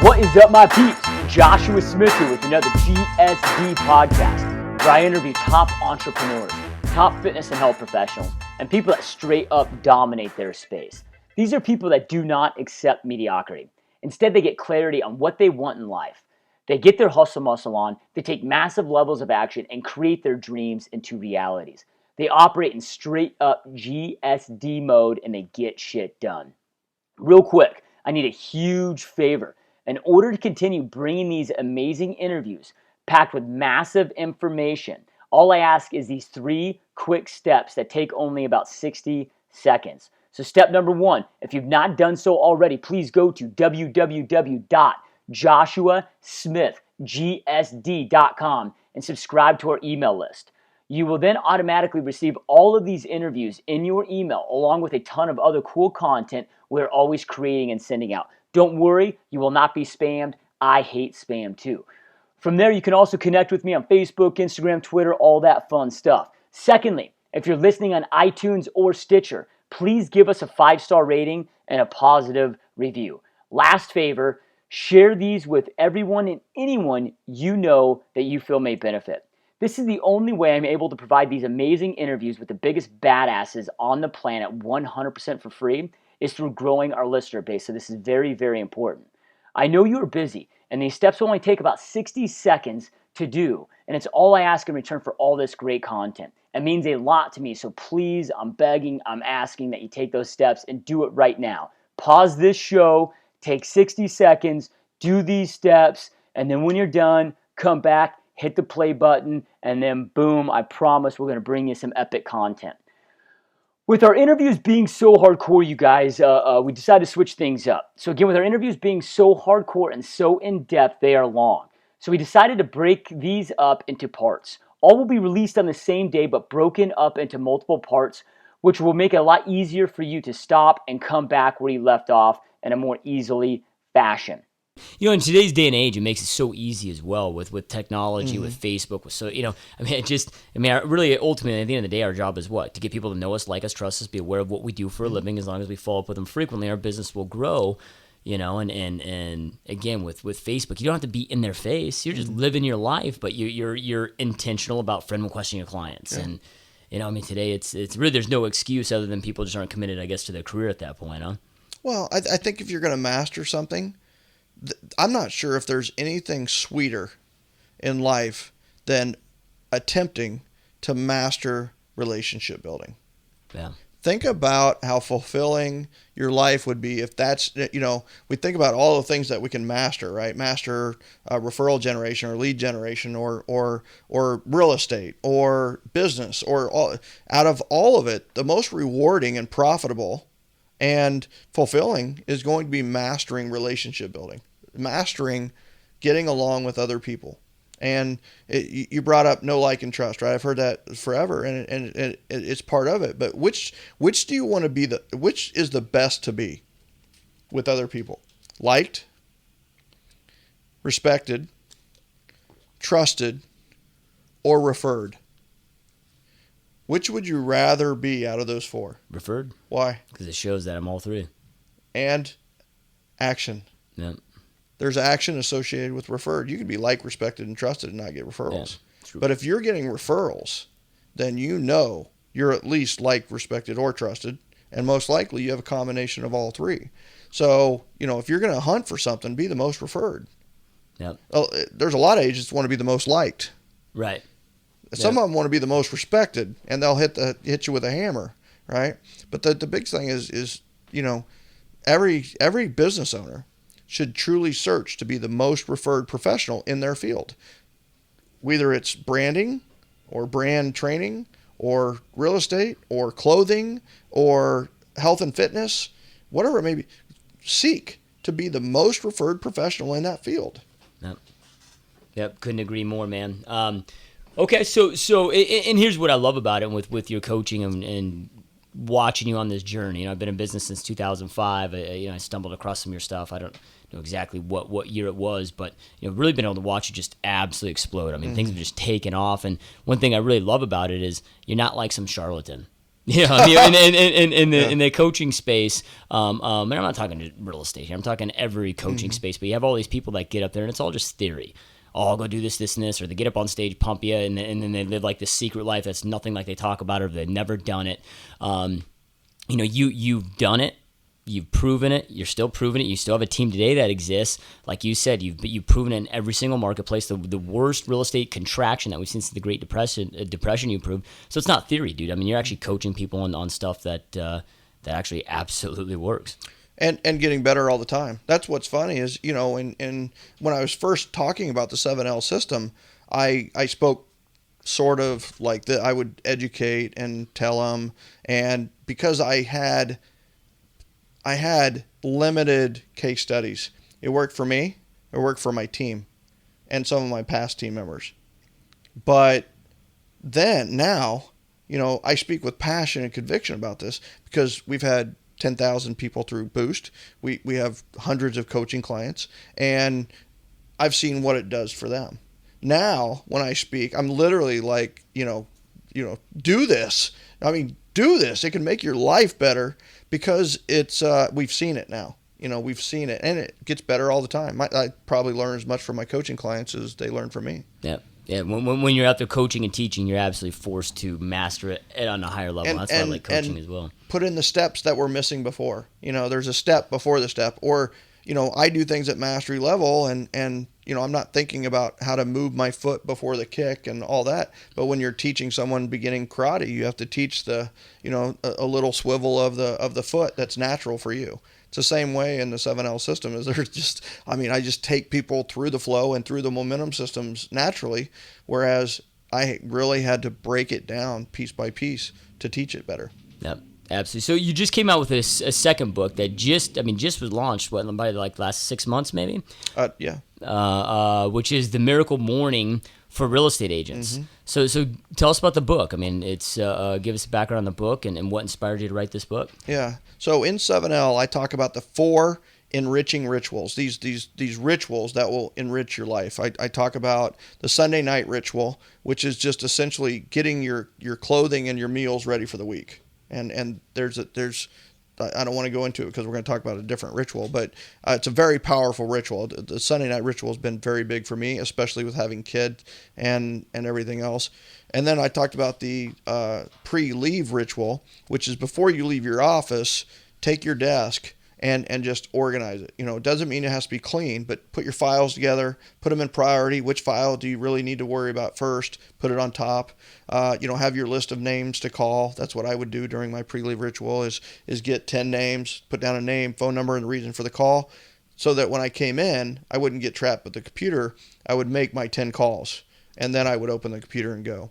What is up, my peeps? Joshua Smith here with another GSD podcast, where I interview top entrepreneurs, top fitness and health professionals, and people that straight up dominate their space. These are people that do not accept mediocrity. Instead, they get clarity on what they want in life. They get their hustle muscle on, they take massive levels of action, and create their dreams into realities. They operate in straight up GSD mode, and they get shit done. Real quick, I need a huge favor. In order to continue bringing these amazing interviews packed with massive information, all I ask is these 3 quick steps that take only about 60 seconds. So step number 1, if you've not done so already, please go to www.joshua.smithgsd.com and subscribe to our email list. You will then automatically receive all of these interviews in your email, along with a ton of other cool content we're always creating and sending out. Don't worry, you will not be spammed. I hate spam too. From there, you can also connect with me on Facebook, Instagram, Twitter, all that fun stuff. Secondly, if you're listening on iTunes or Stitcher, please give us a 5-star rating and a positive review. Last favor, share these with everyone and anyone you know that you feel may benefit. This is the only way I'm able to provide these amazing interviews with the biggest badasses on the planet 100% for free, is through growing our listener base. So this is very, very important. I know you are busy, and these steps will only take about 60 seconds to do, and it's all I ask in return for all this great content. It means a lot to me, so please, I'm begging, I'm asking that you take those steps and do it right now. Pause this show, take 60 seconds, do these steps, and then when you're done, come back, hit the play button, and then boom, I promise we're going to bring you some epic content. With our interviews being so hardcore, you guys, we decided to switch things up. So again, with our interviews being so hardcore and so in-depth, they are long. So we decided to break these up into parts. All will be released on the same day, but broken up into multiple parts, which will make it a lot easier for you to stop and come back where you left off in a more easily fashion. You know, in today's day and age, it makes it so easy as well with technology, with Facebook, really, ultimately, at the end of the day, our job is what? To get people to know us, like us, trust us, be aware of what we do for a living. As long as we follow up with them frequently, our business will grow, you know, and again, with Facebook, you don't have to be in their face. You're just living your life, but you're intentional about friend requesting your clients. Yeah. And, you know, I mean, today, it's really, there's no excuse other than people just aren't committed, I guess, to their career at that point, huh? Well, I think if you're going to master something, I'm not sure if there's anything sweeter in life than attempting to master relationship building. Yeah. Think about how fulfilling your life would be if that's, you know, we think about all the things that we can master, right? Master referral generation or lead generation or real estate or business or all, out of all of it, the most rewarding and profitable and fulfilling is going to be mastering relationship building, mastering getting along with other people. And you brought up know, like, and trust, right? I've heard that forever, and it's part of it. But which do you want to be which is the best to be with other people? Liked, respected, trusted, or referred? Which would you rather be out of those 4? Referred. Why? Because it shows that I'm all 3. And action. Yep. There's action associated with referred. You could be liked, respected, and trusted and not get referrals. Yeah, but if you're getting referrals, then you know you're at least liked, respected, or trusted, and most likely you have a combination of all 3. So, you know, if you're going to hunt for something, be the most referred. Yep. There's a lot of agents that want to be the most liked. Right. Some of them want to be the most respected, and they'll hit you with a hammer, right? But the big thing is you know, every business owner should truly search to be the most referred professional in their field. Whether it's branding or brand training or real estate or clothing or health and fitness, whatever it may be, seek to be the most referred professional in that field. Yep. Couldn't agree more, man. Okay, so and here's what I love about it with your coaching and watching you on this journey. You know, I've been in business since 2005. I stumbled across some of your stuff. I don't know exactly what year it was, but really been able to watch it just absolutely explode. I mean, things have just taken off. And one thing I really love about it is you're not like some charlatan. Yeah, I mean, in the coaching space, and I'm not talking real estate here. I'm talking every coaching space. But you have all these people that get up there, and it's all just theory. Oh, I'll go do this, this, and this, or they get up on stage, pump you, and then they live like this secret life that's nothing like they talk about, or they've never done it. You've done it. You've proven it. You're still proving it. You still have a team today that exists. Like you said, you've proven it in every single marketplace. The worst real estate contraction that we've seen since the Great Depression, you proved. So it's not theory, dude. I mean, you're actually coaching people on stuff that actually absolutely works. And getting better all the time. That's what's funny is, in when I was first talking about the 7L system, I spoke sort of like that. I would educate and tell them, and because I had limited case studies. It worked for me. It worked for my team and some of my past team members. But then now, I speak with passion and conviction about this because we've had 10,000 people through Boost. We have hundreds of coaching clients, and I've seen what it does for them. Now, when I speak, I'm literally like, do this. I mean, do this. It can make your life better because it's we've seen it now. We've seen it, and it gets better all the time. I probably learn as much from my coaching clients as they learn from me. Yeah. Yeah, when you're out there coaching and teaching, you're absolutely forced to master it on a higher level. That's why I like coaching as well. Put in the steps that were missing before. There's a step before the step. Or, I do things at mastery level, and I'm not thinking about how to move my foot before the kick and all that. But when you're teaching someone beginning karate, you have to teach a little swivel of the foot that's natural for you. It's the same way in the 7L system. Is I just take people through the flow and through the momentum systems naturally, whereas I really had to break it down piece by piece to teach it better. Yep, absolutely. So you just came out with a second book that just was launched, by like last 6 months maybe? Yeah. Which is The Miracle Morning for Real Estate Agents. So tell us about the book. I mean, it's give us a background on the book and what inspired you to write this book. Yeah. So in 7L, I talk about the 4 enriching rituals. These rituals that will enrich your life. I talk about the Sunday night ritual, which is just essentially getting your clothing and your meals ready for the week. And there's I don't want to go into it because we're going to talk about a different ritual, but it's a very powerful ritual. The Sunday night ritual has been very big for me, especially with having kids and everything else. And then I talked about the pre-leave ritual, which is before you leave your office, take your desk and just organize it. It doesn't mean it has to be clean, but put your files together, put them in priority. Which file do you really need to worry about first? Put it on top. Have your list of names to call. That's what I would do during my pre-leave ritual is get 10 names, put down a name, phone number, and the reason for the call, so that when I came in, I wouldn't get trapped with the computer. I would make my 10 calls, and then I would open the computer and go.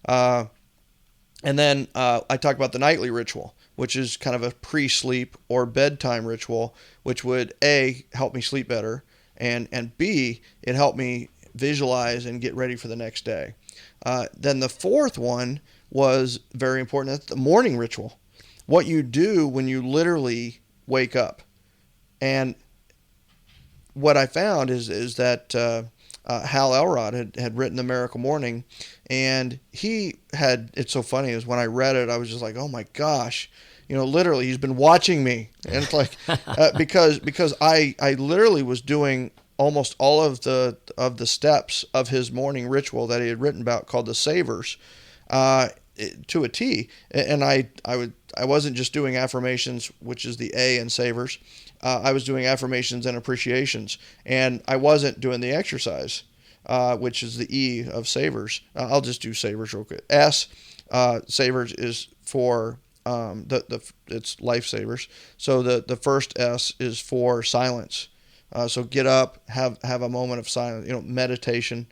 And then I talk about the nightly ritual, which is kind of a pre-sleep or bedtime ritual, which would A, help me sleep better, and B, it helped me visualize and get ready for the next day. Then the fourth one was very important. That's the morning ritual, what you do when you literally wake up. And what I found is that Hal Elrod had written The Miracle Morning, and it's so funny is when I read it, I was just like, oh my gosh, literally he's been watching me. And it's like, because I literally was doing almost all of the steps of his morning ritual that he had written about, called the Savers, to a T. And I wasn't just doing affirmations, which is the A in Savers. I was doing affirmations and appreciations, and I wasn't doing the exercise, which is the E of Savers. I'll just do Savers real quick. S, Savers is for it's lifesavers. So the first S is for silence. So get up, have a moment of silence, meditation,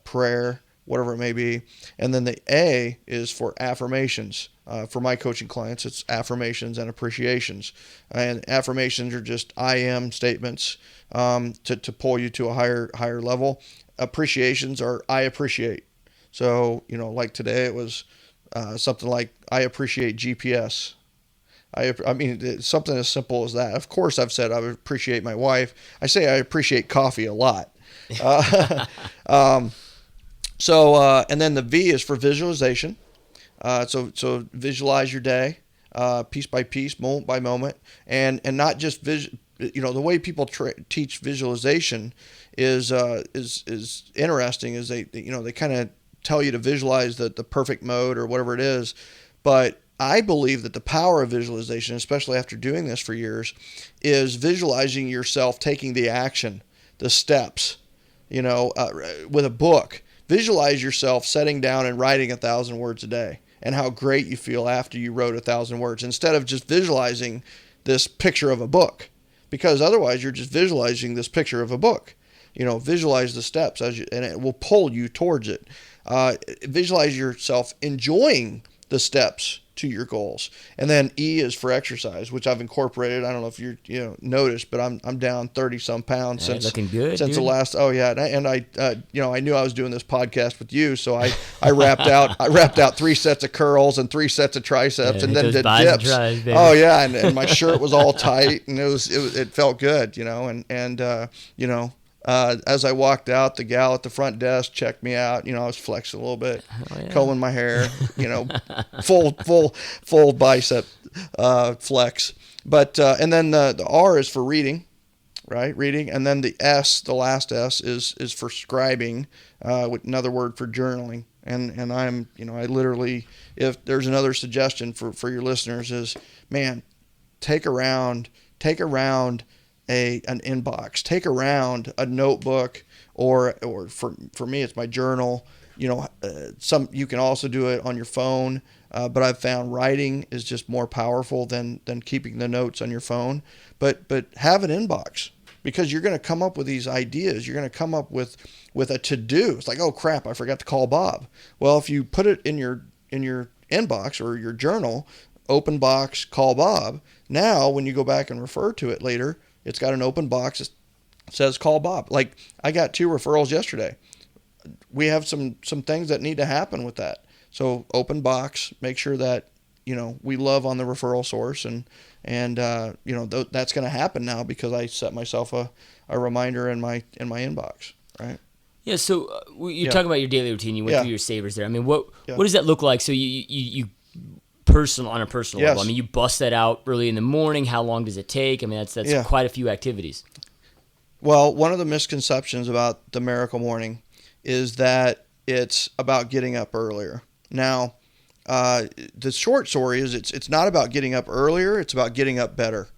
prayer, whatever it may be. And then the A is for affirmations. For my coaching clients, it's affirmations and appreciations. And affirmations are just I am statements to pull you to a higher level. Appreciations are I appreciate. So, like today it was something like I appreciate GPS. I mean, it's something as simple as that. Of course, I've said I appreciate my wife. I say I appreciate coffee a lot. And then the V is for visualization. So visualize your day, piece by piece, moment by moment, and not just the way people teach visualization is interesting. Is they kind of tell you to visualize the perfect mode or whatever it is, but I believe that the power of visualization, especially after doing this for years, is visualizing yourself taking the action, the steps. With a book, visualize yourself sitting down and writing 1,000 words a day, and how great you feel after you wrote 1,000 words, instead of just visualizing this picture of a book, because otherwise you're just visualizing this picture of a book. Visualize the steps and it will pull you towards it. Visualize yourself enjoying the steps to your goals. And then E is for exercise, which I've incorporated. I don't know if you noticed, but I'm down 30 some pounds since looking good, since dude. the last. Oh yeah, and I I knew I was doing this podcast with you, so I wrapped out 3 sets of curls and 3 sets of triceps, and then did dips. Tries, oh yeah, and my shirt was all tight, and it felt good, and as I walked out, the gal at the front desk checked me out. I was flexing a little bit, combing my hair, full bicep flex. But and then the R is for reading, right? Reading, and then the S, the last S, is for scribing, with another word for journaling. And I'm, I literally, if there's another suggestion for your listeners is, man, take around an inbox, take around a notebook, or for me it's my journal. You can also do it on your phone, but I've found writing is just more powerful than keeping the notes on your phone. But have an inbox, because you're going to come up with these ideas. You're going to come up with a to-do. It's like, oh crap, I forgot to call Bob. Well, if you put it in your inbox or your journal, open box, call Bob. Now, when you go back and refer to it later, it's got an open box that says call Bob. Like, I got 2 referrals yesterday. We have some things that need to happen with that. So open box, make sure that, we love on the referral source, and that's going to happen now because I set myself a reminder in my inbox, right? Yeah, so you're talking about your daily routine. You went through your savers there. I mean, what does that look like? So you on a personal level. I mean, you bust that out early in the morning. How long does it take? I mean, that's quite a few activities. Well, one of the misconceptions about the Miracle Morning is that it's about getting up earlier. Now, the short story is it's not about getting up earlier. It's about getting up better,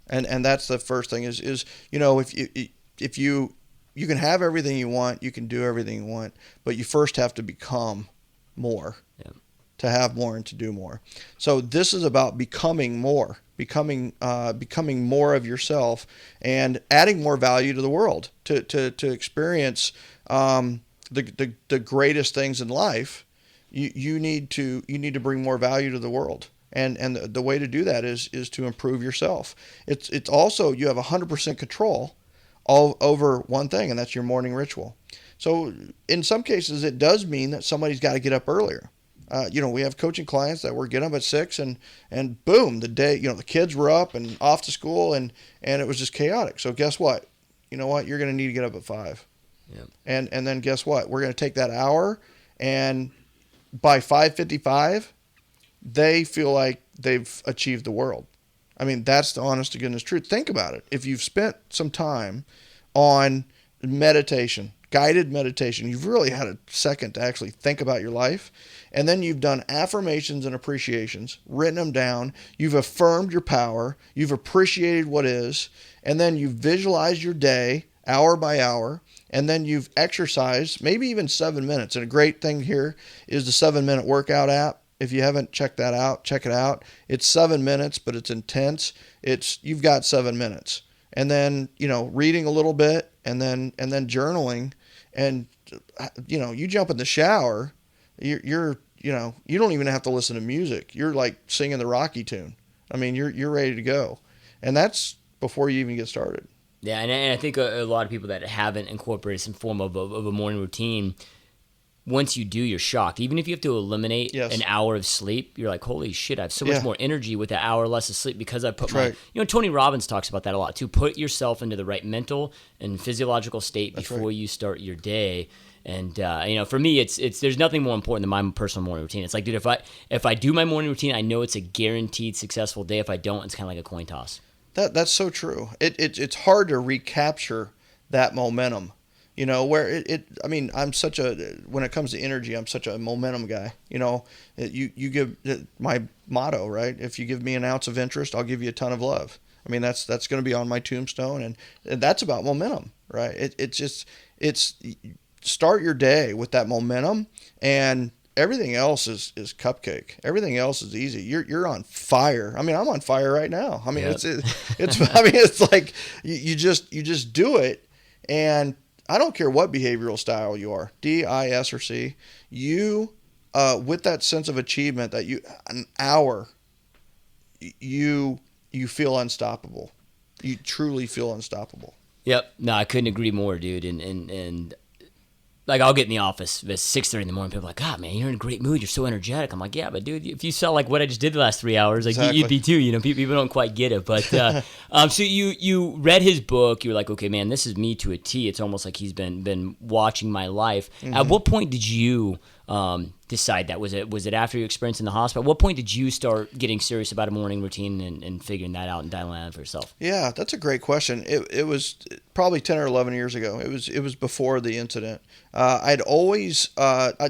and that's the first thing. Is if you can have everything you want, you can do everything you want, but you first have to become more. Yeah. To have more and to do more. So this is about becoming more, becoming more of yourself, and adding more value to the world, to experience the greatest things in life. You need to bring more value to the world, and the way to do that is to improve yourself. It's also, you have 100% control over one thing, and that's your morning ritual. So in some cases, it does mean that somebody's got to get up earlier. We have coaching clients that were getting up at 6 and boom, the day, the kids were up and off to school, and it was just chaotic. So guess what? You're going to need to get up at 5. Yeah. And then guess what? We're going to take that hour, and by 5:55, they feel like they've achieved the world. I mean, that's the honest to goodness truth. Think about it. If you've spent some time on meditation, guided meditation, you've really had a second to actually think about your life, and then you've done affirmations and appreciations, written them down, you've affirmed your power, you've appreciated what is, and then you've visualized your day hour by hour, and then you've exercised maybe even 7 minutes. And a great thing here is the 7-minute workout app. If you haven't checked that out, check it out. It's 7 minutes, but it's intense. You've got 7 minutes. And then, reading a little bit, and then journaling. And you jump in the shower, you don't even have to listen to music. You're like singing the Rocky tune. I mean, you're ready to go, and that's before you even get started. Yeah, and I think a lot of people that haven't incorporated some form of a morning routine, once you do, you're shocked. Even if you have to eliminate Yes. an hour of sleep, you're like, holy shit, I have so much Yeah. more energy with an hour less of sleep because I put That's my, right. Tony Robbins talks about that a lot too. Put yourself into the right mental and physiological state That's before right. you start your day. And for me, it's there's nothing more important than my personal morning routine. It's like, dude, if I do my morning routine, I know it's a guaranteed successful day. If I don't, it's kind of like a coin toss. That's so true. It's hard to recapture that momentum. Where I'm such when it comes to energy, I'm such a momentum guy. You give my motto, right? If you give me an ounce of interest, I'll give you a ton of love. I mean, that's going to be on my tombstone, and that's about momentum, right? It's start your day with that momentum, and everything else is cupcake. Everything else is easy. You're on fire. I mean, I'm on fire right now. I mean, Yep. it's like you just do it, and I don't care what behavioral style you are, D, I, S, or C. You with that sense of achievement that an hour, you feel unstoppable. You truly feel unstoppable. Yep. No, I couldn't agree more, dude. And like, I'll get in the office at 6:30 in the morning. People are like, God, man, you're in a great mood. You're so energetic. I'm like, yeah, but dude, if you saw like what I just did the last 3 hours, like Exactly. you'd be too. People don't quite get it. But so you read his book. You were like, okay, man, this is me to a T. It's almost like he's been watching my life. Mm-hmm. At what point did you decide that? Was it after your experience in the hospital? At what point did you start getting serious about a morning routine and figuring that out and dialing that out for yourself? Yeah, that's a great question. It was probably 10 or 11 years ago. It was before the incident. I'd always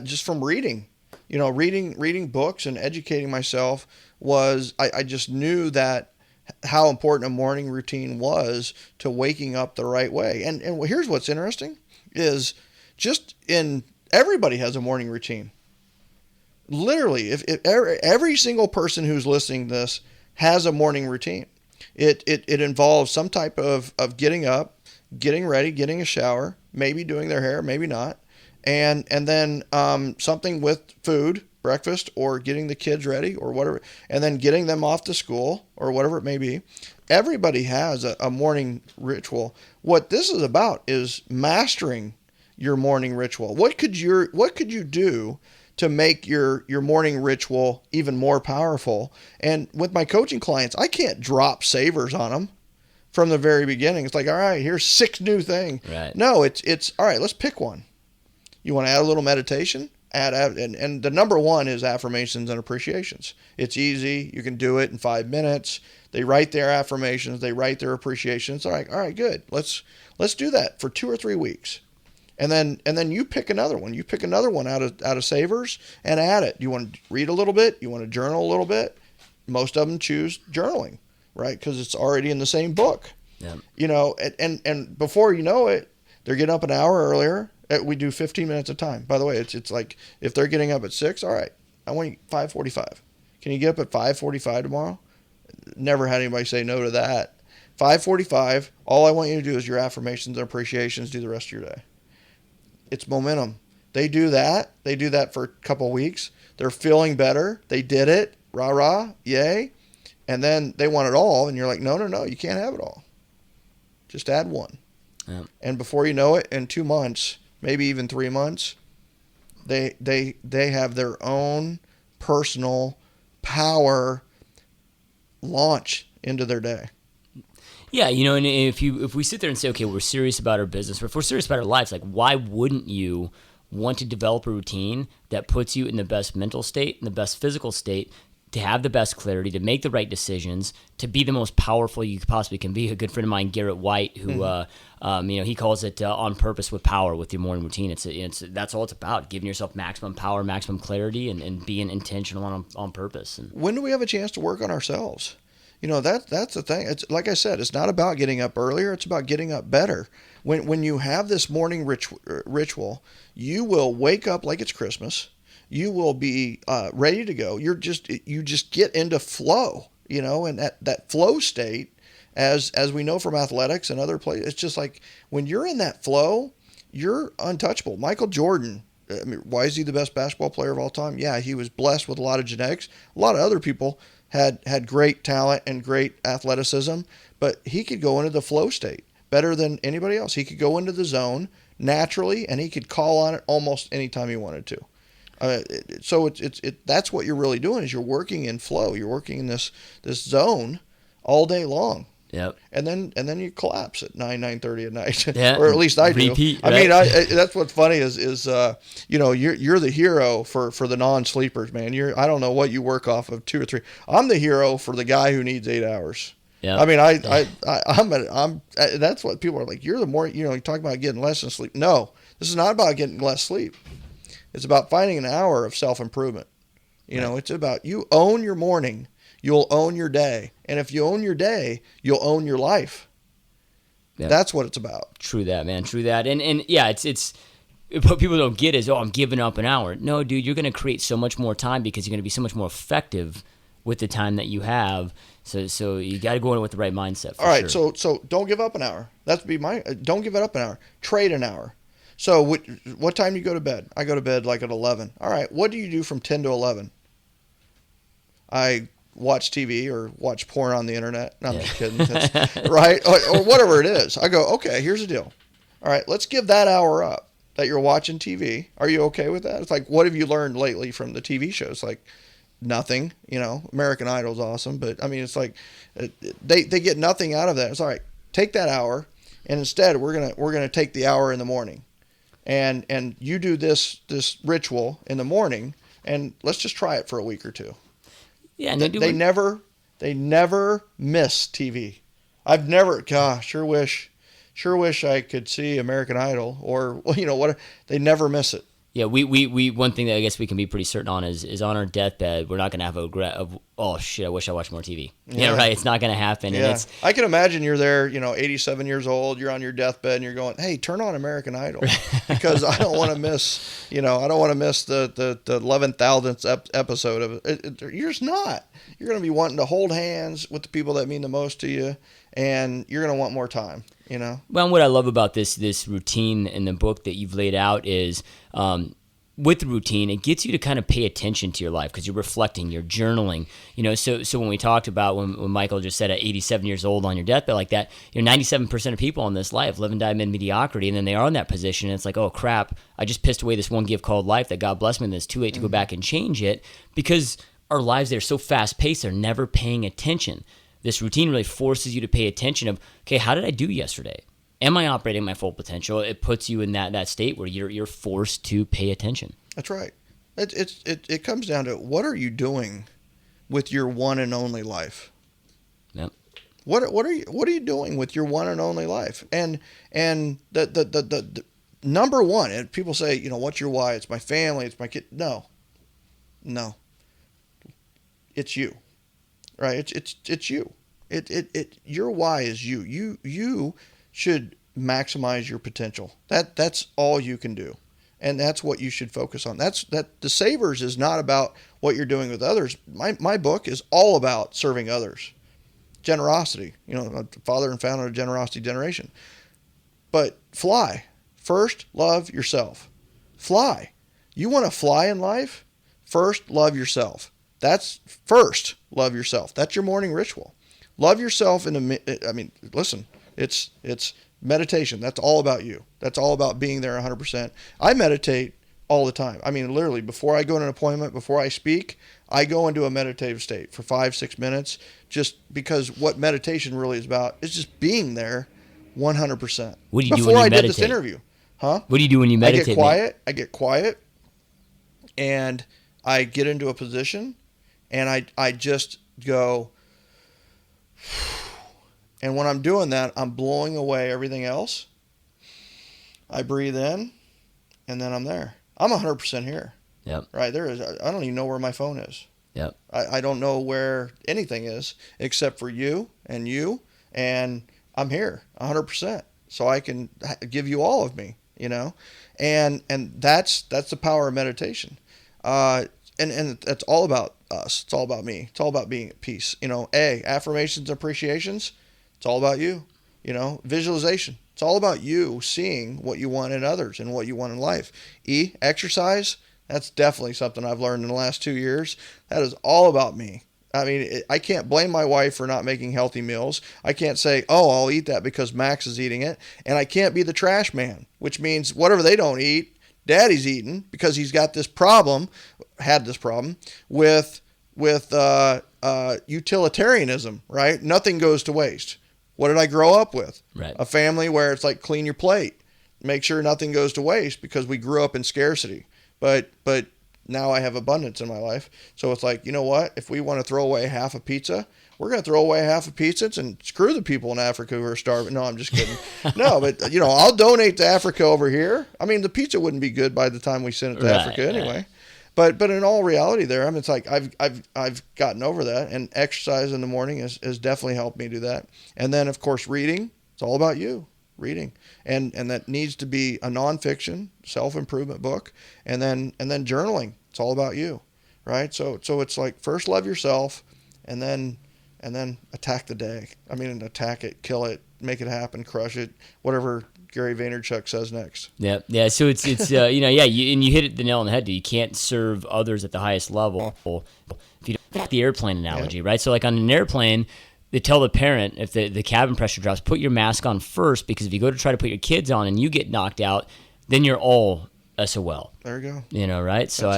just from reading, reading books and educating myself I just knew that how important a morning routine was to waking up the right way. And here's what's interesting is everybody has a morning routine. Literally, if every single person who's listening to this has a morning routine. It involves some type of getting up, getting ready, getting a shower, maybe doing their hair, maybe not, and then something with food, breakfast, or getting the kids ready or whatever, and then getting them off to school or whatever it may be. Everybody has a morning ritual. What this is about is mastering your morning ritual. What could you do to make your morning ritual even more powerful? And with my coaching clients, I can't drop savers on them from the very beginning. It's like, all right, here's 6 new things. Right. No, it's all right, let's pick one. You want to add a little meditation? And the number one is affirmations and appreciations. It's easy. You can do it in 5 minutes. They write their affirmations. They write their appreciations. All right, good. Let's do that for 2 or 3 weeks. And then you pick another one. You pick another one out of savers and add it. You want to read a little bit. You want to journal a little bit. Most of them choose journaling, right? Because it's already in the same book. Yeah. And before you know it, they're getting up an hour earlier. We do 15 minutes of time. By the way, it's like if they're getting up at 6, all right, I want you 5:45. Can you get up at 5:45 tomorrow? Never had anybody say no to that. 5:45. All I want you to do is your affirmations and appreciations. Do the rest of your day. It's momentum. They do that. They do that for a couple of weeks. They're feeling better. They did it. Rah, rah, yay. And then they want it all. And you're like, no, you can't have it all. Just add one. Yeah. And before you know it, in 2 months, maybe even 3 months, they have their own personal power launch into their day. Yeah, and if we sit there and say, okay, we're serious about our business, or if we're serious about our lives, like, why wouldn't you want to develop a routine that puts you in the best mental state, in the best physical state, to have the best clarity, to make the right decisions, to be the most powerful you possibly can be? A good friend of mine, Garrett White, who he calls it on purpose with power with your morning routine. It's that's all it's about: giving yourself maximum power, maximum clarity, and being intentional on purpose. And when do we have a chance to work on ourselves? That's the thing. It's like I said, it's not about getting up earlier. It's about getting up better. When you have this morning ritual, you will wake up like it's Christmas. You will be ready to go. You just get into flow, and that flow state, as we know from athletics and other places, it's just like when you're in that flow, you're untouchable. Michael Jordan, I mean, why is he the best basketball player of all time? Yeah, he was blessed with a lot of genetics. A lot of other people had great talent and great athleticism, but he could go into the flow state better than anybody else. He could go into the zone, naturally, and he could call on it almost anytime he wanted to. So that's what you're really doing is you're working in flow. You're working in this zone all day long. Yep. And then you collapse at 9:30 at night, Yeah. or at least I do. Repeat, I right? mean, that's what's funny is you're the hero for the non-sleepers, man. I don't know what you work off of 2 or 3. I'm the hero for the guy who needs 8 hours. Yeah. I mean, I'm that's what people are like. You're the more you talk about getting less sleep. No, this is not about getting less sleep. It's about finding an hour of self-improvement. It's about you own your morning. You'll own your day. And if you own your day, you'll own your life. Yep. That's what it's about. True that, man. True that. And yeah, it's what people don't get is, I'm giving up an hour. No, dude, you're going to create so much more time because you're going to be so much more effective with the time that you have. So you got to go in with the right mindset. All right. Sure. So don't give up an hour. That's be my, don't give it up an hour. Trade an hour. So what time do you go to bed? I go to bed like at 11. All right. What do you do from 10 to 11? I watch TV or watch porn on the internet. No, I'm just kidding. Right? Or whatever it is. I go, okay, here's the deal. All right, let's give that hour up that you're watching TV. Are you okay with that? It's like, what have you learned lately from the TV shows? Like, nothing. American Idol's awesome, but I mean, it's like they get nothing out of that. It's all right. Take that hour, and instead we're gonna take the hour in the morning, and you do this ritual in the morning, and let's just try it for a week or two. Yeah, and they never miss TV. I've never, gosh, sure wish I could see American Idol or what. They never miss it. Yeah, we one thing that I guess we can be pretty certain on is on our deathbed, we're not going to have a regret of, oh shit, I wish I watched more TV. Yeah, right. It's not going to happen. Yeah. And I can imagine you're there, 87 years old, you're on your deathbed and you're going, hey, turn on American Idol because I don't want to miss, I don't want to miss the 11,000th episode of it. You're just not. You're going to be wanting to hold hands with the people that mean the most to you, and you're going to want more time. Well, what I love about this routine in the book that you've laid out is with the routine, it gets you to kind of pay attention to your life because you're reflecting, you're journaling. So when we talked about when Michael just said at 87 years old on your deathbed like that, 97% of people in this life live and die in mediocrity, and then they are in that position, and it's like, oh crap, I just pissed away this one gift called life that God blessed me, and it's too late to go back and change it because our lives, they're so fast paced, they're never paying attention. This routine really forces you to pay attention of, okay, how did I do yesterday? Am I operating my full potential? It puts you in that state where you're forced to pay attention. That's right. It comes down to, what are you doing with your one and only life? Yep. What are you doing with your one and only life? And the number one, and people say, what's your why? It's my family, it's my kid. No. It's you. Right? It's you. Your why is you. You should maximize your potential. That's all you can do. And that's what you should focus on. The Savers is not about what you're doing with others. My book is all about serving others. Generosity. Father and founder of Generosity Generation. But fly. First, love yourself. Fly. You want to fly in life? First, love yourself. That's first, love yourself. That's your morning ritual. Love yourself listen, it's meditation. That's all about you. That's all about being there 100%. I meditate all the time. Literally, before I go to an appointment, before I speak, I go into a meditative state for 5-6 minutes, just because what meditation really is about is just being there 100%. What do you do before when you I meditate? did this interview. Huh? What do you do when you meditate? I get quiet, and I get into a position, and I just go, and when I'm doing that, I'm blowing away everything else. I breathe in, and then I'm there. I'm 100% here. Yep. Right? I don't even know where my phone is. Yep. I don't know where anything is except for you, and I'm here 100%. So I can give you all of me, and that's the power of meditation. And it's all about us. It's all about me. It's all about being at peace. Affirmations, appreciations. It's all about you. Visualization. It's all about you seeing what you want in others and what you want in life. Exercise. That's definitely something I've learned in the last 2 years. That is all about me. I mean, I can't blame my wife for not making healthy meals. I can't say, oh, I'll eat that because Max is eating it. And I can't be the trash man, which means whatever they don't eat, Daddy's eating, because he's got this problem, with utilitarianism, right? Nothing goes to waste. What did I grow up with? Right. A family where it's like, clean your plate, make sure nothing goes to waste, because we grew up in scarcity. But now I have abundance in my life. So it's like, you know what? If we want to throw away half a pizza, we're going to throw away half a pizza and screw the people in Africa who are starving. No, I'm just kidding. No, but I'll donate to Africa over here. I mean, the pizza wouldn't be good by the time we send it to Africa anyway. But in all reality there, I mean, it's like I've gotten over that, and exercise in the morning has definitely helped me do that. And then of course reading, it's all about you. Reading, and that needs to be a nonfiction self-improvement book, and then journaling. It's all about you, right? So it's like, first love yourself, and then attack the day. I mean, attack it, kill it, make it happen, crush it, whatever Gary Vaynerchuk says next. Yeah. So it's and you hit it the nail on the head. You can't serve others at the highest level if you don't. The airplane analogy, right? So like on an airplane, they tell the parent, if the cabin pressure drops, put your mask on first, because if you go to try to put your kids on and you get knocked out, then you're all SOL. There you go. Right? So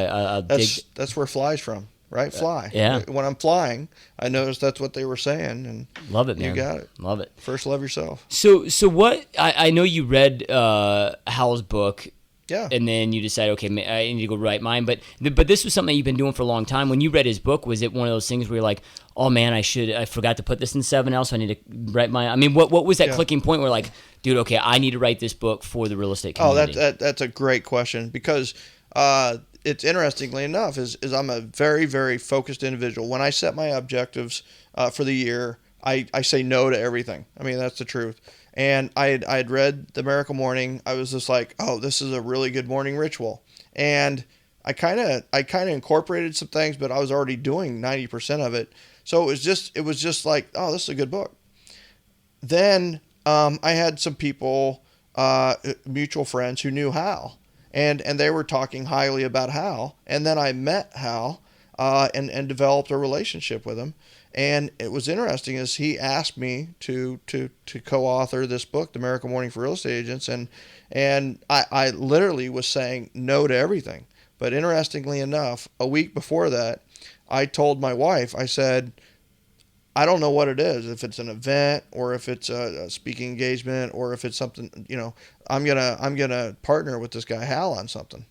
that's where fly's from, right? Fly. Yeah. When I'm flying, I noticed that's what they were saying, and love it, man. You got it. Love it. First love yourself. So what? I know you read Hal's book. Yeah. And then you decide, okay, I need to go write mine. But this was something you've been doing for a long time. When you read his book, was it one of those things where you're like, oh man, I forgot to put this in 7L, so I need to write mine? I mean, what was that clicking point where like, dude, okay, I need to write this book for the real estate community? Oh, that's a great question, because it's interestingly enough is I'm a very, very focused individual. When I set my objectives for the year, I say no to everything. I mean, that's the truth. And I had read The Miracle Morning. I was just like, oh, this is a really good morning ritual. And I kind of incorporated some things, but I was already doing 90% of it. So it was just like, oh, this is a good book. Then I had some people, mutual friends, who knew Hal, and they were talking highly about Hal. And then I met Hal and developed a relationship with him. And it was interesting, is he asked me to co-author this book, The Miracle Morning for Real Estate Agents, and I literally was saying no to everything. But interestingly enough, a week before that, I told my wife, I said, I don't know what it is, if it's an event or if it's a speaking engagement or if it's something, I'm gonna partner with this guy Hal on something.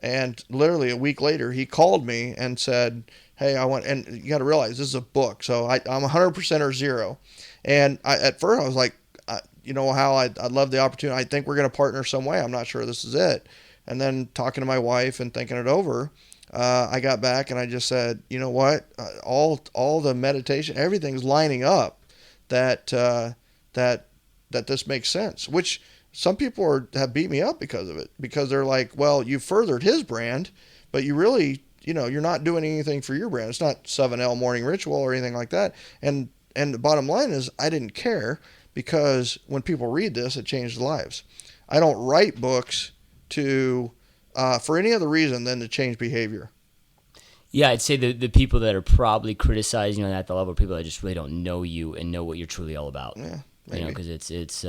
And literally a week later, he called me and said, hey, and you got to realize this is a book, so I'm 100% or zero. And at first I was like, Hal, I'd love the opportunity. I think we're going to partner some way. I'm not sure this is it. And then talking to my wife and thinking it over, I got back and I just said, you know what? All the meditation, everything's lining up that this makes sense, which some people have beat me up because of it, because they're like, well, you furthered his brand, but you really, you're not doing anything for your brand. It's not 7L morning ritual or anything like that. And the bottom line is, I didn't care, because when people read this, it changed lives. I don't write books for any other reason than to change behavior. Yeah, I'd say the people that are probably criticizing you at the level of people that just really don't know you and know what you're truly all about. Yeah, maybe. Because it's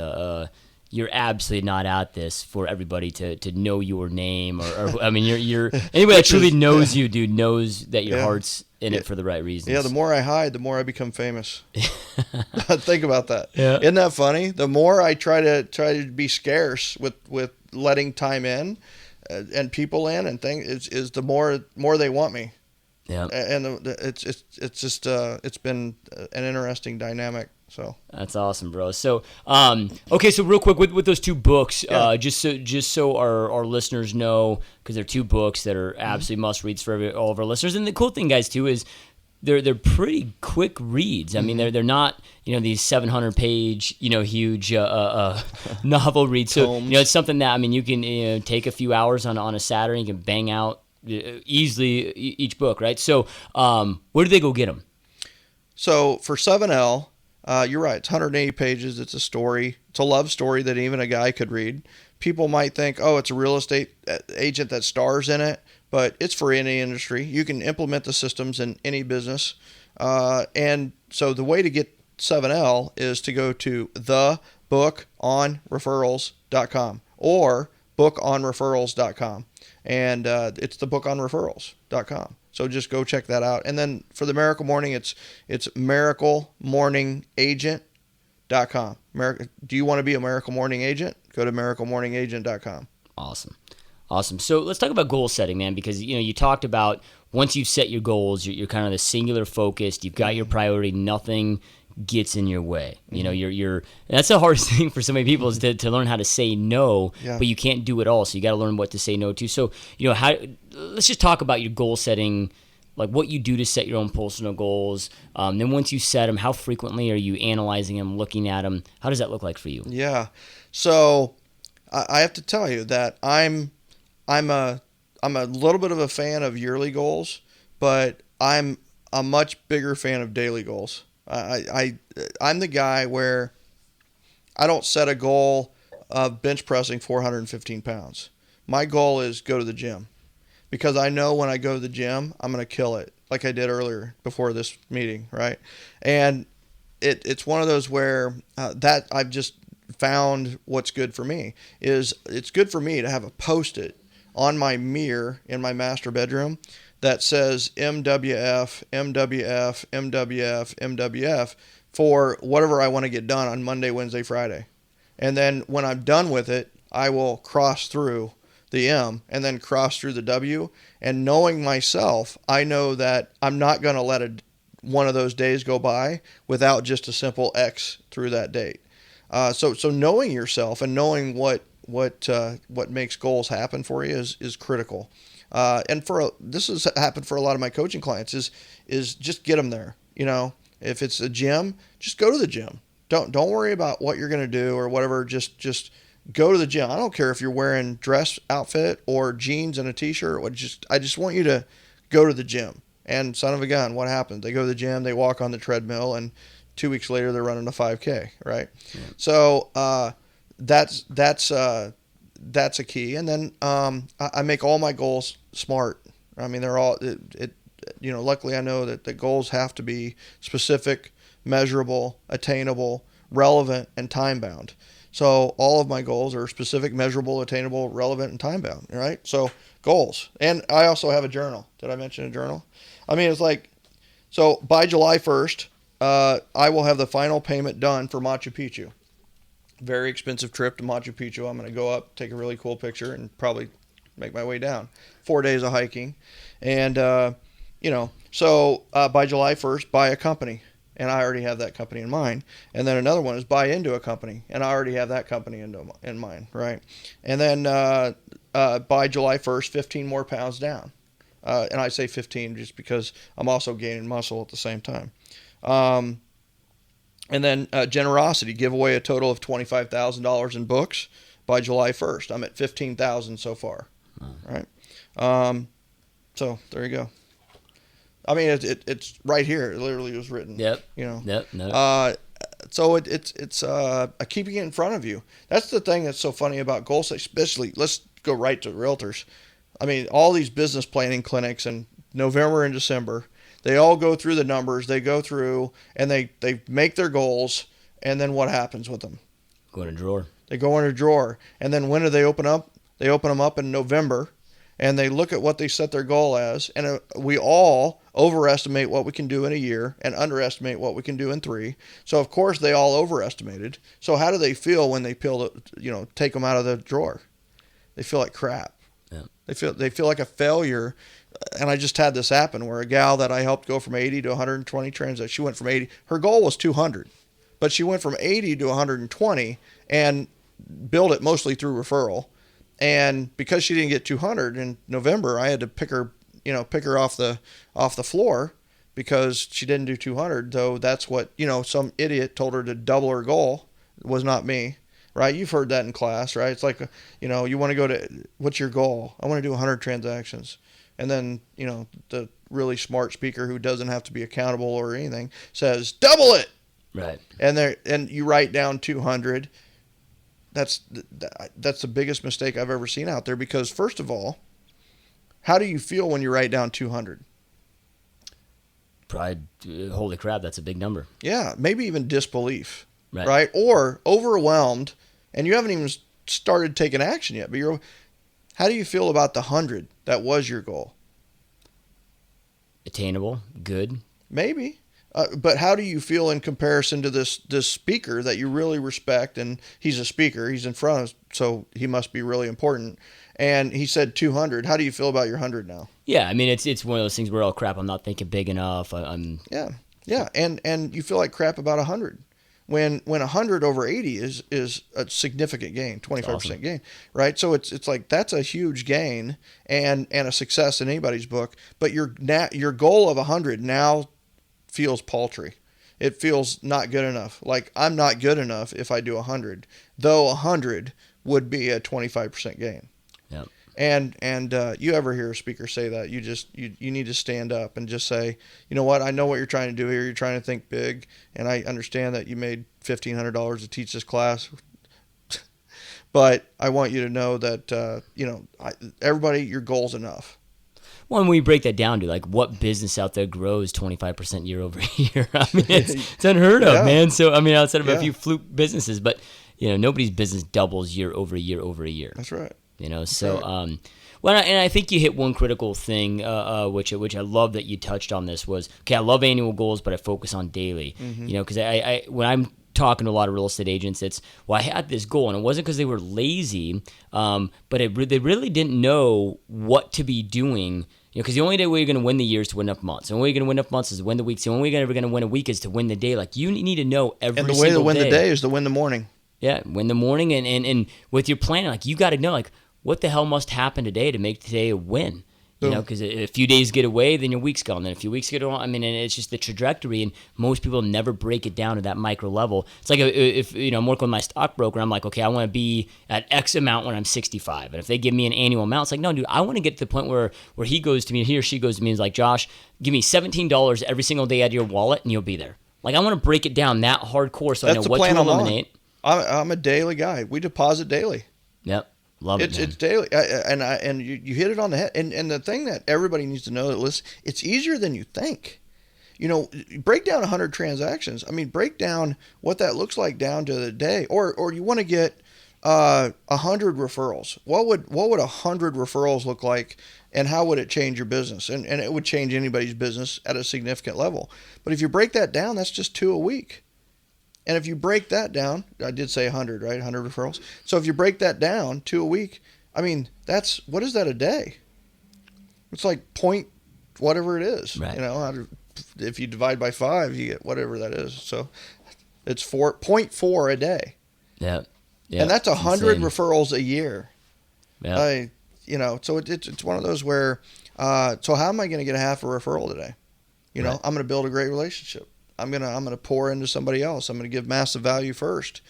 you're absolutely not at this for everybody to know your name or I mean you're anybody that truly knows you, dude, knows that your heart's in it for the right reasons. Yeah, the more I hide, the more I become famous. Think about that. Yeah. Isn't that funny? The more I try to be scarce with letting time in and people in and things, is the more they want me. Yeah. And it's just it's been an interesting dynamic. So that's awesome, bro. So, okay, so real quick with those two books, just so our listeners know, because they're two books that are absolutely must reads for all of our listeners. And the cool thing, guys, too, is they're pretty quick reads. I mean, they're not these 700-page huge novel reads. So it's something that you can take a few hours on a Saturday. You can bang out easily each book, right? So, where do they go get them? So for 7L. You're right. It's 180 pages. It's a story. It's a love story that even a guy could read. People might think, oh, it's a real estate agent that stars in it, but it's for any industry. You can implement the systems in any business. And so the way to get 7L is to go to thebookonreferrals.com or bookonreferrals.com. And it's thebookonreferrals.com. So just go check that out. And then for the Miracle Morning, it's miraclemorningagent.com. Do you want to be a Miracle Morning agent? Go to miraclemorningagent.com. Awesome. So let's talk about goal setting, man, because you talked about once you've set your goals, you're kind of the singular focused. You've got your priority. Nothing gets in your way. You're that's the hardest thing for so many people is to learn how to say no, but you can't do it all. So you got to learn what to say no to. So let's just talk about your goal setting, like what you do to set your own personal goals. Then once you set them, how frequently are you analyzing them, looking at them? How does that look like for you? Yeah. So I have to tell you that I'm a little bit of a fan of yearly goals, but I'm a much bigger fan of daily goals. I'm the guy where I don't set a goal of bench pressing 415 pounds. My goal is go to the gym because I know when I go to the gym, I'm going to kill it like I did earlier before this meeting, right? And it's one of those where that I've just found what's good for me is it's good for me to have a Post-it on my mirror in my master bedroom that says MWF, MWF, MWF, MWF for whatever I want to get done on Monday, Wednesday, Friday. And then when I'm done with it, I will cross through the M and then cross through the W. And knowing myself, I know that I'm not going to let one of those days go by without just a simple X through that date. So knowing yourself and knowing what makes goals happen for you is critical. And this has happened for a lot of my coaching clients is just get them there. If it's a gym, just go to the gym. Don't worry about what you're going to do or whatever. Just go to the gym. I don't care if you're wearing dress outfit or jeans and a t-shirt. I just want you to go to the gym. And son of a gun, what happens? They go to the gym, they walk on the treadmill, and 2 weeks later they're running a 5K, right? Yeah. So that's a key. And then I make all my goals SMART. I mean, they're all luckily I know that the goals have to be specific, measurable, attainable, relevant, and time bound. So all of my goals are specific, measurable, attainable, relevant, and time bound, right? So goals. And I also have a journal. Did I mention a journal? I mean, it's like, so by July 1st, I will have the final payment done for Machu Picchu. Very expensive trip to Machu Picchu. I'm going to go up, take a really cool picture, and probably make my way down. 4 days of hiking. And, so by July 1st, buy a company. And I already have that company in mind. And then another one is buy into a company. And I already have that company in mind, right? And then by July 1st, 15 more pounds down. And I say 15 just because I'm also gaining muscle at the same time. And then generosity, give away a total of $25,000 in books by July 1st. I'm at 15,000 so far, right? So there you go. I mean, it's right here. It literally was written. Yep. Yep. No. So it's keeping it in front of you. That's the thing that's so funny about goals, especially. Let's go right to realtors. I mean, all these business planning clinics in November and December, they all go through the numbers. They go through and they make their goals, and then what happens with them? Go in a drawer. They go in a drawer, and then when do they open up? They open them up in November, and they look at what they set their goal as, and we all overestimate what we can do in a year and underestimate what we can do in 3. So of course they all overestimated. So how do they feel when they take them out of the drawer? They feel like crap. Yeah. They feel like a failure. And I just had this happen where a gal that I helped go from 80 to 120 transactions, she went from 80. Her goal was 200, but she went from 80 to 120 and built it mostly through referral. And because she didn't get 200 in November, I had to pick her off the floor because she didn't do 200. Though that's what, some idiot told her to double her goal. It was not me, right? You've heard that in class, right? It's like, you want to go to, what's your goal? I want to do 100 transactions. And then, the really smart speaker who doesn't have to be accountable or anything says, double it. Right. And you write down 200. That's the biggest mistake I've ever seen out there because first of all, how do you feel when you write down 200? Probably, holy crap, that's a big number. Yeah, maybe even disbelief, Right. right? Or overwhelmed, and you haven't even started taking action yet. But how do you feel about the 100 that was your goal? Attainable, good. Maybe. But how do you feel in comparison to this speaker that you really respect? And he's a speaker. He's in front of us, so he must be really important. And he said 200. How do you feel about your 100 now? Yeah, I mean, it's one of those things where, oh, crap, I'm not thinking big enough. I'm Yeah. And you feel like crap about 100. When 100 over 80 is a significant gain, 25% awesome. gain, right? So it's like that's a huge gain and a success in anybody's book. But your goal of 100 now feels paltry. It feels not good enough. Like I'm not good enough if I do 100, though 100 would be a 25% gain. Yep. And you ever hear a speaker say that, you need to stand up and just say, you know what, I know what you're trying to do here. You're trying to think big, and I understand that you made $1,500 to teach this class, but I want you to know that everybody, your goal's enough. Well, when we break that down to like what business out there grows 25% year over year, I mean, it's unheard of, man. So, I mean, outside of a few fluke businesses, but, nobody's business doubles year over year over a year. That's right. So, and I think you hit one critical thing, which I love that you touched on this was, okay, I love annual goals, but I focus on daily, because I when I'm talking to a lot of real estate agents, it's, well, I had this goal, and it wasn't because they were lazy, but they really didn't know what to be doing, because the only way you're going to win the year is to win enough months. The only way you're going to win enough months is to win the weeks. The only way you're ever going to win a week is to win the day. Like, you need to know every single day. And the way to win the day is to win the morning. Yeah, win the morning, and with your planning, like, you got to know, like, what the hell must happen today to make today a win? Because a few days get away, then your week's gone. Then a few weeks get away. I mean, and it's just the trajectory, and most people never break it down to that micro level. It's like if I'm working with my stockbroker, I'm like, okay, I want to be at X amount when I'm 65. And if they give me an annual amount, it's like, no, dude, I want to get to the point where he goes to me, he or she goes to me, and is like, Josh, give me $17 every single day out of your wallet, and you'll be there. Like, I want to break it down that hardcore so I know what to eliminate. I'm a daily guy. We deposit daily. Yep. Love it. It's daily, and you hit it on the head. And the thing that everybody needs to know, it's easier than you think. Break down 100 transactions. I mean, break down what that looks like down to the day. Or you want to get 100 referrals. What would 100 referrals look like, and how would it change your business? And it would change anybody's business at a significant level. But if you break that down, that's just 2 a week. And if you break that down, I did say 100, right? 100 referrals. So if you break that down, 2 a week, I mean, what is that a day? It's like point whatever it is. Right. If you divide by 5, you get whatever that is. So it's 0.4 a day. Yeah. And that's 100 referrals a year. Yeah. So it's one of those where, so how am I going to get a half a referral today? Right. I'm going to build a great relationship. I'm gonna pour into somebody else. I'm gonna give massive value first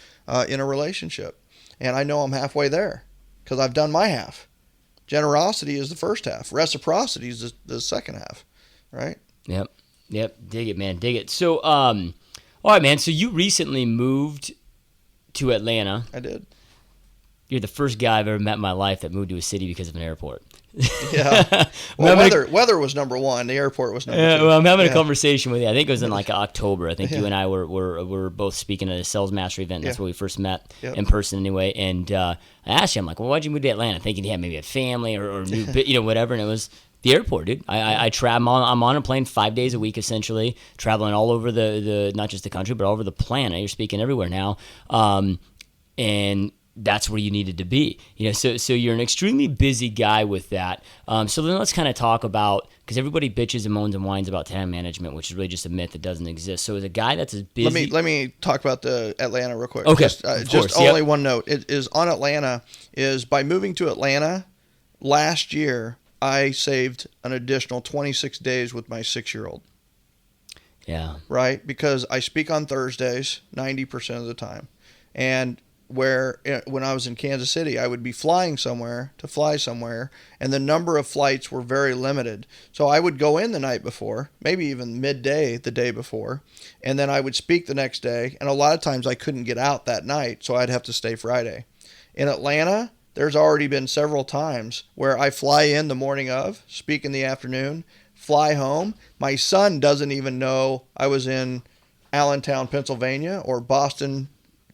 in a relationship, and I know I'm halfway there because I've done my half. Generosity is the first half. Reciprocity is the second half, right? Yep. Dig it, man. Dig it. So, all right, man. So you recently moved to Atlanta. I did. You're the first guy I've ever met in my life that moved to a city because of an airport. Yeah. Well, weather was number one. The airport was number two. Well, I'm having a conversation with you. I think it was in like October. I think you and I were both speaking at a sales mastery event. That's where we first met in person anyway. And I asked you, I'm like, well, why'd you move to Atlanta? Thinking you had maybe a family or new, whatever. And it was the airport, dude. I travel. I'm on a plane 5 days a week, essentially, traveling all over the not just the country, but all over the planet. You're speaking everywhere now. And that's where you needed to be, so you're an extremely busy guy with that. So then let's kind of talk about, because everybody bitches and moans and whines about time management, which is really just a myth that doesn't exist. So as a guy that's as busy, let me talk about the Atlanta real quick. Okay, just only one note. It is on Atlanta. Is by moving to Atlanta last year, I saved an additional 26 days with my 6-year-old. Yeah. Right, because I speak on Thursdays 90% of the time, and where when I was in Kansas City, I would be flying somewhere to fly somewhere, and the number of flights were very limited. So I would go in the night before, maybe even midday the day before, and then I would speak the next day, and a lot of times I couldn't get out that night, so I'd have to stay Friday. In Atlanta, there's already been several times where I fly in the morning of, speak in the afternoon, fly home. My son doesn't even know I was in Allentown, Pennsylvania, or Boston,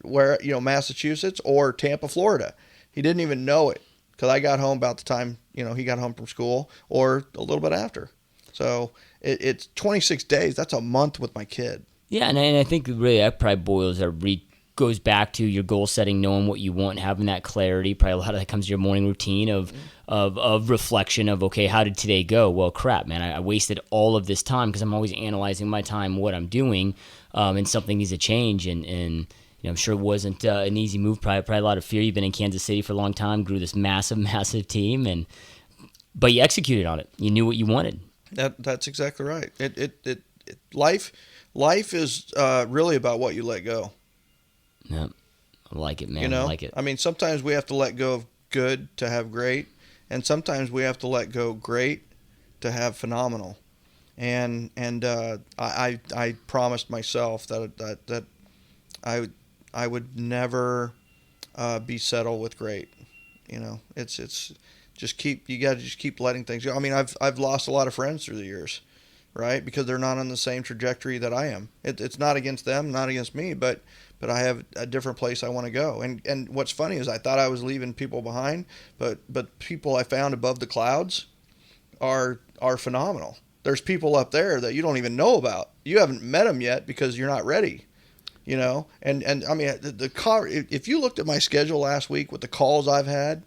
Massachusetts, or Tampa, Florida. He didn't even know it because I got home about the time, he got home from school or a little bit after. So it's 26 days. That's a month with my kid. Yeah, and I think really that probably goes back to your goal setting, knowing what you want, having that clarity. Probably a lot of that comes to your morning routine of reflection of, okay, how did today go? Well, crap, man, I wasted all of this time because I'm always analyzing my time, what I'm doing, and something needs to change. And I'm sure it wasn't an easy move. Probably a lot of fear. You've been in Kansas City for a long time, grew this massive team, but you executed on it. You knew what you wanted. That's exactly right. Life is really about what you let go. Yeah, I like it, man. I like it. I mean, sometimes we have to let go of good to have great, and sometimes we have to let go great to have phenomenal. And I promised myself that I would never be settled with great. It's you got to just keep letting things go. I mean, I've lost a lot of friends through the years, right? Because they're not on the same trajectory that I am. It's not against them, not against me, but I have a different place I want to go. And what's funny is I thought I was leaving people behind, but people I found above the clouds are phenomenal. There's people up there that you don't even know about. You haven't met them yet because you're not ready. And I mean, if you looked at my schedule last week with the calls I've had,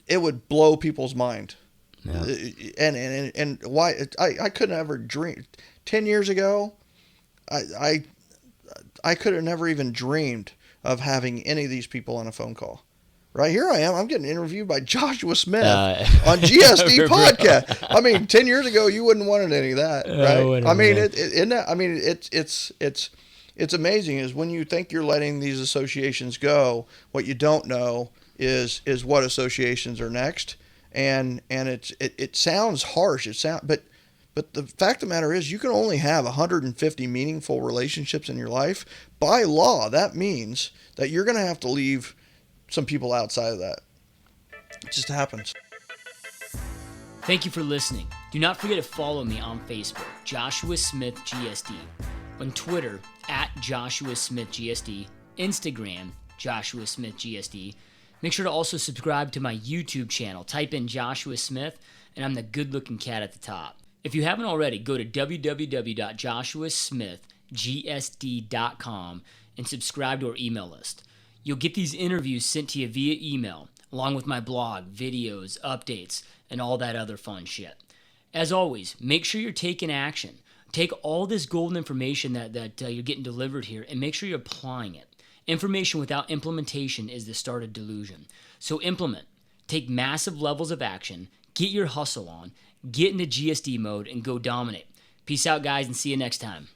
it would blow people's mind. Yeah. And why I couldn't ever dream 10 years ago. I could have never even dreamed of having any of these people on a phone call. Right here I am. I'm getting interviewed by Joshua Smith on GSD podcast. I mean, 10 years ago you wouldn't wanted any of that, right? I mean, it's amazing is when you think you're letting these associations go, what you don't know is what associations are next. And it sounds harsh. But the fact of the matter is you can only have 150 meaningful relationships in your life. By law, that means that you're going to have to leave some people outside of that. It just happens. Thank you for listening. Do not forget to follow me on Facebook, Joshua Smith GSD, on Twitter @Joshua Smith GSD, Instagram Joshua Smith GSD. Make sure to also subscribe to my YouTube channel. Type in Joshua Smith, and I'm the good-looking cat at the top. If you haven't already, go to www.joshuasmithgsd.com and subscribe to our email list. You'll get these interviews sent to you via email, along with my blog, videos, updates, and all that other fun shit. As always, make sure you're taking action. Take all this golden information that you're getting delivered here and make sure you're applying it. Information without implementation is the start of delusion. So implement. Take massive levels of action. Get your hustle on. Get into GSD mode and go dominate. Peace out, guys, and see you next time.